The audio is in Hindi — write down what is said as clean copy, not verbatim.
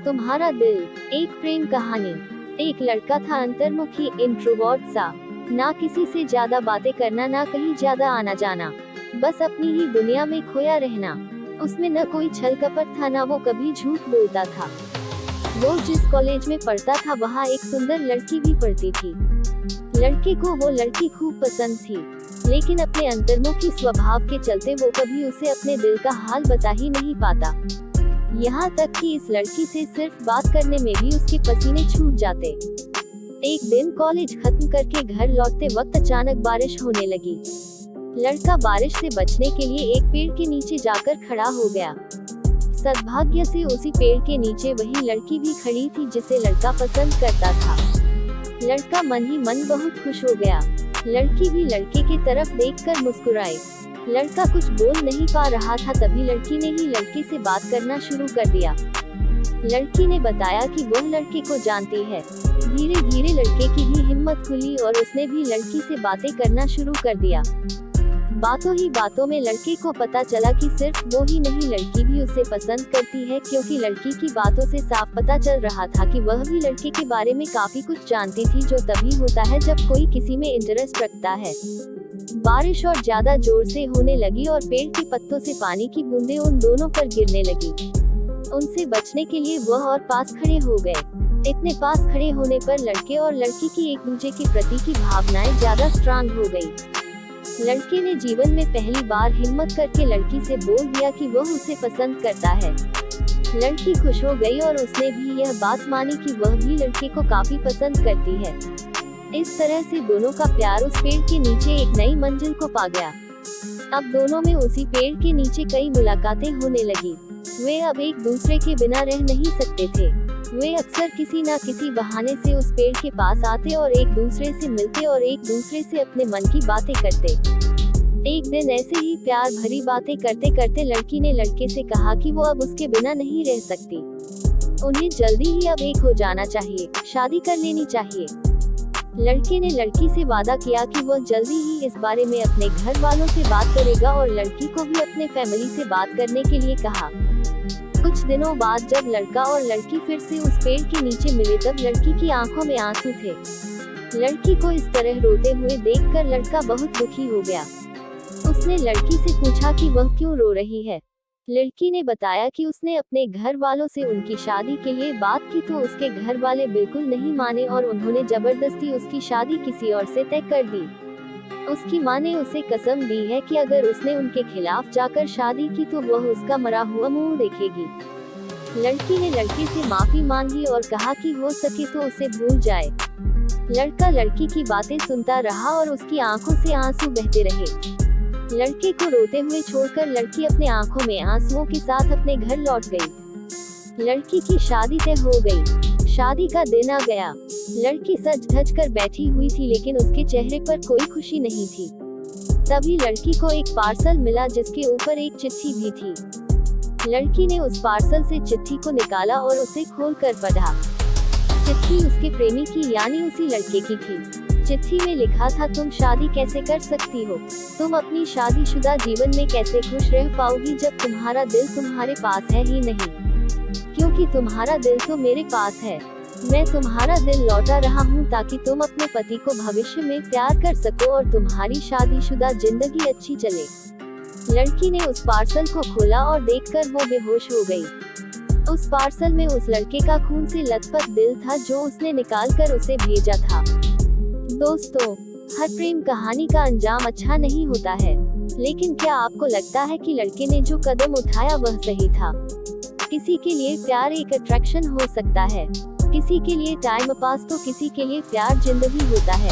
तुम्हारा दिल, एक प्रेम कहानी। एक लड़का था अंतर्मुखी, इंट्रोवर्ट सा, ना किसी से ज्यादा बातें करना, ना कहीं ज्यादा आना जाना, बस अपनी ही दुनिया में खोया रहना। उसमें न कोई छल कपट था, ना वो कभी झूठ बोलता था। वो जिस कॉलेज में पढ़ता था वहाँ एक सुंदर लड़की भी पढ़ती थी। लड़के को वो लड़की खूब पसंद थी, लेकिन अपने अंतर्मुखी स्वभाव के चलते वो कभी उसे अपने दिल का हाल बता ही नहीं पाता। यहाँ तक कि इस लड़की से सिर्फ बात करने में भी उसके पसीने छूट जाते। एक दिन कॉलेज खत्म करके घर लौटते वक्त अचानक बारिश होने लगी। लड़का बारिश से बचने के लिए एक पेड़ के नीचे जाकर खड़ा हो गया। सद्भाग्य से उसी पेड़ के नीचे वही लड़की भी खड़ी थी जिसे लड़का पसंद करता था। लड़का मन ही मन बहुत खुश हो गया। लड़की भी लड़के की तरफ देखकर मुस्कुराई। लड़का कुछ बोल नहीं पा रहा था, तभी लड़की ने ही लड़के से बात करना शुरू कर दिया। लड़की ने बताया कि वह लड़के को जानती है। धीरे धीरे लड़के की भी हिम्मत खुली और उसने भी लड़की से बातें करना शुरू कर दिया। बातों ही बातों में लड़के को पता चला कि सिर्फ वो ही नहीं, लड़की भी उसे पसंद करती है, क्योंकि लड़की की बातों से साफ पता चल रहा था कि वह भी लड़के के बारे में काफी कुछ जानती थी, जो तभी होता है जब कोई किसी में इंटरेस्ट रखता है। बारिश और ज्यादा जोर से होने लगी और पेड़ के पत्तों से पानी की बूंदें उन दोनों पर गिरने लगी। उनसे बचने के लिए वह और पास खड़े हो गए। इतने पास खड़े होने पर लड़के और लड़की की एक दूसरे के प्रति की भावनाएं ज्यादा स्ट्रांग हो गई। लड़के ने जीवन में पहली बार हिम्मत करके लड़की से बोल दिया कि वह उसे पसंद करता है। लड़की खुश हो गई और उसने भी यह बात मानी कि वह भी लड़के को काफी पसंद करती है। इस तरह से दोनों का प्यार उस पेड़ के नीचे एक नई मंजिल को पा गया। अब दोनों में उसी पेड़ के नीचे कई मुलाकातें होने लगी। वे अब एक दूसरे के बिना रह नहीं सकते थे। वे अक्सर किसी न किसी बहाने से उस पेड़ के पास आते और एक दूसरे से मिलते और एक दूसरे से अपने मन की बातें करते। एक दिन ऐसे ही प्यार भरी बातें करते करते लड़की ने लड़के से कहा कि वो अब उसके बिना नहीं रह सकती। उन्हें जल्दी ही अब एक हो जाना चाहिए, शादी कर लेनी चाहिए। लड़के ने लड़की से वादा किया कि वह जल्दी ही इस बारे में अपने घर वालों से बात करेगा और लड़की को भी अपने फैमिली से बात करने के लिए कहा। कुछ दिनों बाद जब लड़का और लड़की फिर से उस पेड़ के नीचे मिले, तब लड़की की आंखों में आंसू थे। लड़की को इस तरह रोते हुए देखकर लड़का बहुत दुखी हो गया। उसने लड़की से पूछा कि वह क्यों रो रही है। लड़की ने बताया कि उसने अपने घर वालों से उनकी शादी के लिए बात की तो उसके घर वाले बिल्कुल नहीं माने और उन्होंने जबरदस्ती उसकी शादी किसी और से तय कर दी। उसकी माँ ने उसे कसम दी है कि अगर उसने उनके खिलाफ जाकर शादी की तो वह उसका मरा हुआ मुंह देखेगी। लड़की ने लड़के से माफी मांगी और कहा कि हो सके तो उसे भूल जाए। लड़का लड़की की बातें सुनता रहा और उसकी आंखों से आंसू बहते रहे। लड़के को रोते हुए छोड़कर लड़की अपने आंखों में आंसुओं के साथ अपने घर लौट गई। लड़की की शादी तय हो गई। शादी का दिन आ गया। लड़की सज धज कर बैठी हुई थी, लेकिन उसके चेहरे पर कोई खुशी नहीं थी। तभी लड़की को एक पार्सल मिला जिसके ऊपर एक चिट्ठी भी थी। लड़की ने उस पार्सल से चिट्ठी को निकाला और उसे खोलकर पढ़ा। चिट्ठी उसके प्रेमी की यानी उसी लड़के की थी। चिट्ठी में लिखा था, तुम शादी कैसे कर सकती हो? तुम अपनी शादीशुदा जीवन में कैसे खुश रह पाओगी जब तुम्हारा दिल तुम्हारे पास है ही नहीं? क्योंकि तुम्हारा दिल तो मेरे पास है। मैं तुम्हारा दिल लौटा रहा हूँ ताकि तुम अपने पति को भविष्य में प्यार कर सको और तुम्हारी शादीशुदा जिंदगी अच्छी चले। लड़की ने उस पार्सल को खोला और देखकर वो बेहोश हो गई। उस पार्सल में उस लड़के का खून से लथपथ दिल था जो उसने निकालकर उसे भेजा था। दोस्तों, हर प्रेम कहानी का अंजाम अच्छा नहीं होता है, लेकिन क्या आपको लगता है कि लड़के ने जो कदम उठाया वह सही था? किसी के लिए प्यार एक अट्रैक्शन हो सकता है, किसी के लिए टाइम पास तो किसी के लिए प्यार जिंदगी होता है।